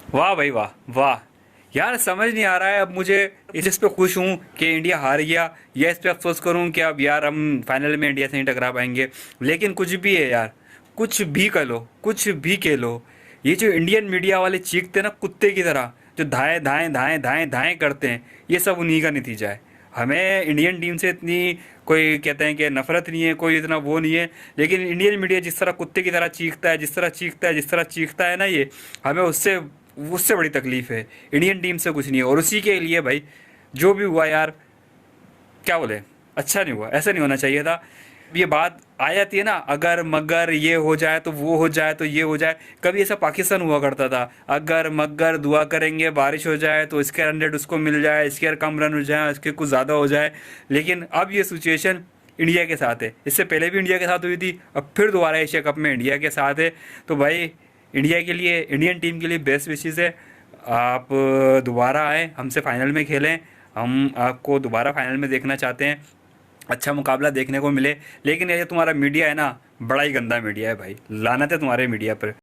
वाह भाई वाह वाह। यार समझ नहीं आ रहा है अब मुझे, इस पे खुश हूँ कि इंडिया हार गया, या इस पे अफसोस करूँ कि अब यार हम फाइनल में इंडिया से नहीं टकरा पाएंगे। लेकिन कुछ भी है यार, कुछ भी कर लो, कुछ भी कह लो, ये जो इंडियन मीडिया वाले चीखते हैं ना कुत्ते की तरह, जो धाएं धाएं धाएं धाएं धाएं करते हैं, ये सब उन्हीं का नतीजा है। हमें इंडियन टीम से इतनी कोई कहते हैं कि नफरत नहीं है, कोई इतना वो नहीं है, लेकिन इंडियन मीडिया जिस तरह कुत्ते की तरह चीखता है, जिस तरह चीखता है, जिस तरह चीखता है ना, ये हमें उससे उससे बड़ी तकलीफ है। इंडियन टीम से कुछ नहीं है, और उसी के लिए भाई जो भी हुआ यार, क्या बोले, अच्छा नहीं हुआ, ऐसा नहीं होना चाहिए था। ये बात आ जाती है ना, अगर मगर ये हो जाए तो वो हो जाए तो ये हो जाए। कभी ऐसा पाकिस्तान हुआ करता था, अगर मगर दुआ करेंगे बारिश हो जाए तो इसके 100 उसको मिल जाए, इसके कम रन हो जाए, इसके कुछ ज़्यादा हो जाए। लेकिन अब ये सिचुएशन इंडिया के साथ है, इससे पहले भी इंडिया के साथ हुई थी, अब फिर दोबारा एशिया कप में इंडिया के साथ है। तो भाई इंडिया के लिए, इंडियन टीम के लिए बेस्ट विशेज़ है। आप दोबारा आए, हमसे फाइनल में खेलें, हम आपको दोबारा फाइनल में देखना चाहते हैं, अच्छा मुकाबला देखने को मिले। लेकिन ये तुम्हारा मीडिया है ना, बड़ा ही गंदा मीडिया है भाई, लानत है तुम्हारे मीडिया पर।